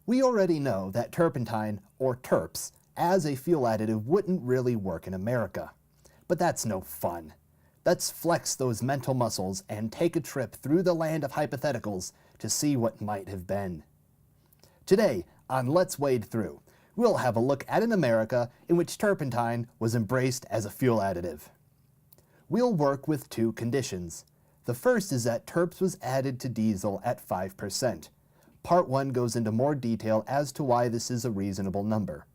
We already know that turpentine, or turps, as a fuel additive wouldn't really work in America. But that's no fun. Let's flex those mental muscles and take a trip through the land of hypotheticals to see what might have been. Today, on Let's Wade Through, we'll have a look at an America in which turpentine was embraced as a fuel additive. We'll work with two conditions. The first is that turps was added to diesel at 5%. Part 1 goes into more detail as to why this is a reasonable number.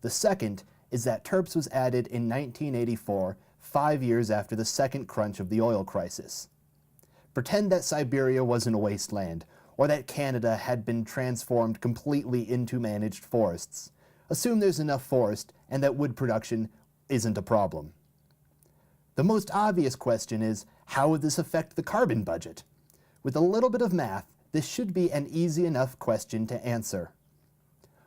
The second is that turps was added in 1984, 5 years after the second crunch of the oil crisis. Pretend that Siberia wasn't a wasteland, or that Canada had been transformed completely into managed forests. Assume there's enough forest and that wood production isn't a problem. The most obvious question is, how would this affect the carbon budget? With a little bit of math, this should be an easy enough question to answer.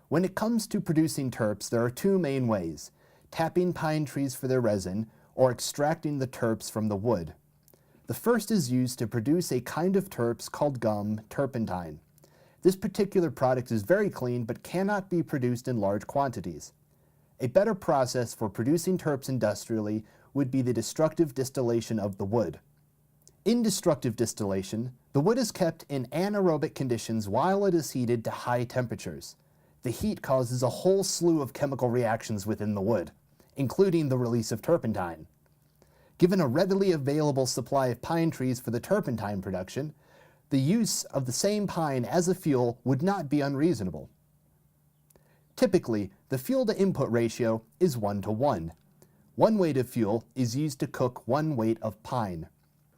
When it comes to producing turps, there are two main ways: tapping pine trees for their resin, or extracting the turps from the wood. The first is used to produce a kind of turps called gum, turpentine. This particular product is very clean but cannot be produced in large quantities. A better process for producing turps industrially would be the destructive distillation of the wood. In destructive distillation, the wood is kept in anaerobic conditions while it is heated to high temperatures. The heat causes a whole slew of chemical reactions within the wood, including the release of turpentine. Given a readily available supply of pine trees for the turpentine production, the use of the same pine as a fuel would not be unreasonable. Typically, the fuel-to-input ratio is 1:1. 1 weight of fuel is used to cook 1 weight of pine.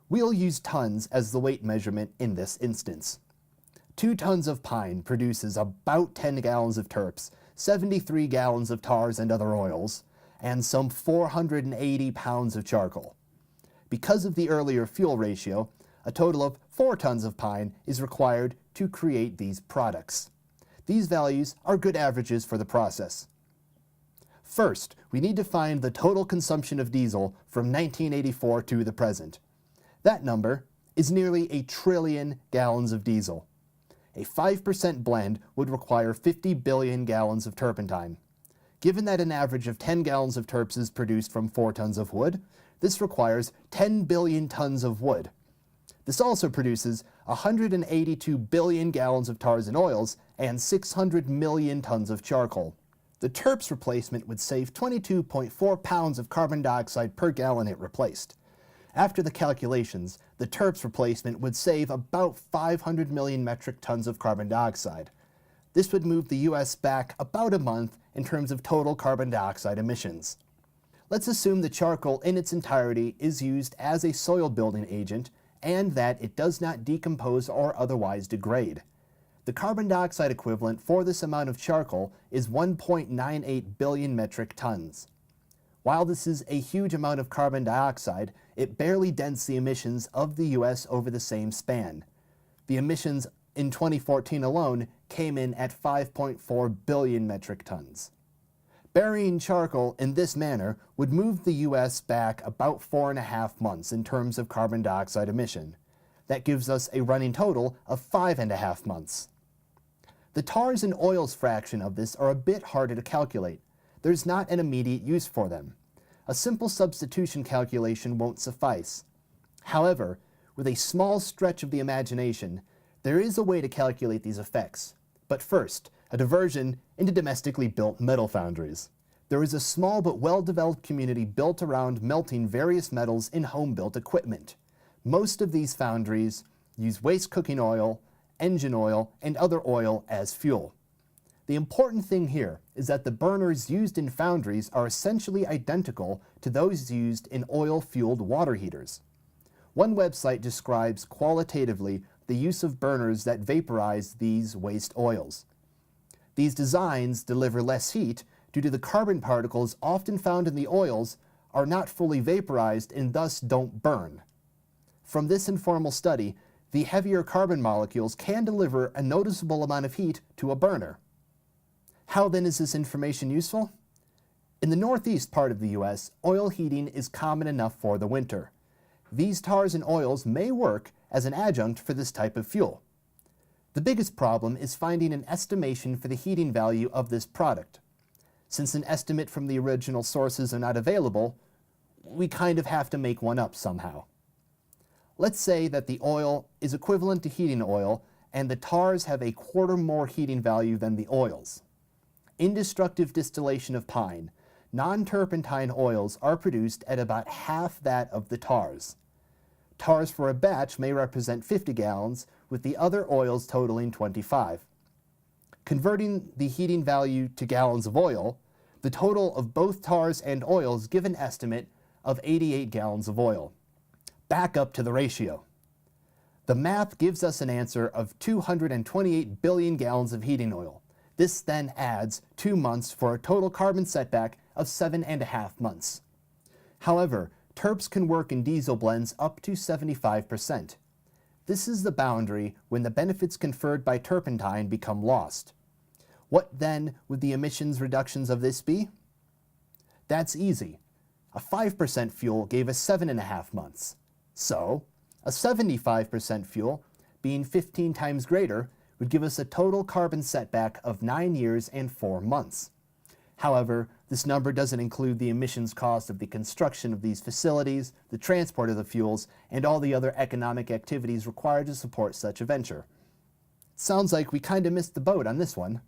We'll use tons as the weight measurement in this instance. 2 tons of pine produces about 10 gallons of turps, 73 gallons of tars and other oils, and some 480 pounds of charcoal. Because of the earlier fuel ratio, a total of 4 tons of pine is required to create these products. These values are good averages for the process. First, we need to find the total consumption of diesel from 1984 to the present. That number is nearly 1 trillion gallons of diesel. A 5% blend would require 50 billion gallons of turpentine. Given that an average of 10 gallons of turps is produced from 4 tons of wood, this requires 10 billion tons of wood. This also produces 182 billion gallons of tars and oils and 600 million tons of charcoal. The turps replacement would save 22.4 pounds of carbon dioxide per gallon it replaced. After the calculations, the turps replacement would save about 500 million metric tons of carbon dioxide. This would move the US back about a month in terms of total carbon dioxide emissions. Let's assume the charcoal in its entirety is used as a soil building agent and that it does not decompose or otherwise degrade. The carbon dioxide equivalent for this amount of charcoal is 1.98 billion metric tons. While this is a huge amount of carbon dioxide, it barely dents the emissions of the US over the same span. The emissions in 2014 alone came in at 5.4 billion metric tons. Burying charcoal in this manner would move the US back about 4.5 months in terms of carbon dioxide emission. That gives us a running total of 5.5 months. The tars and oils fraction of this are a bit harder to calculate. There's not an immediate use for them. A simple substitution calculation won't suffice. However, with a small stretch of the imagination, there is a way to calculate these effects. But first, a diversion into domestically built metal foundries. There is a small but well-developed community built around melting various metals in home-built equipment. Most of these foundries use waste cooking oil, engine oil, and other oil as fuel. The important thing here is that the burners used in foundries are essentially identical to those used in oil-fueled water heaters. One website describes qualitatively the use of burners that vaporize these waste oils. These designs deliver less heat due to the carbon particles often found in the oils are not fully vaporized and thus don't burn. From this informal study, the heavier carbon molecules can deliver a noticeable amount of heat to a burner. How then is this information useful? In the northeast part of the US, oil heating is common enough for the winter. These tars and oils may work as an adjunct for this type of fuel. The biggest problem is finding an estimation for the heating value of this product. Since an estimate from the original sources are not available, we kind of have to make one up somehow. Let's say that the oil is equivalent to heating oil and the tars have a quarter more heating value than the oils. In destructive distillation of pine, non-turpentine oils are produced at about half that of the tars. Tars for a batch may represent 50 gallons, with the other oils totaling 25. Converting the heating value to gallons of oil, the total of both tars and oils give an estimate of 88 gallons of oil. Back up to the ratio. The math gives us an answer of 228 billion gallons of heating oil. This then adds 2 months for a total carbon setback of 7.5 months. However, terps can work in diesel blends up to 75%. This is the boundary when the benefits conferred by turpentine become lost. What then would the emissions reductions of this be? That's easy. A 5% fuel gave us 7.5 months. So, a 75% fuel, being 15 times greater, would give us a total carbon setback of 9 years and 4 months. However, this number doesn't include the emissions cost of the construction of these facilities, the transport of the fuels, and all the other economic activities required to support such a venture. Sounds like we kinda missed the boat on this one.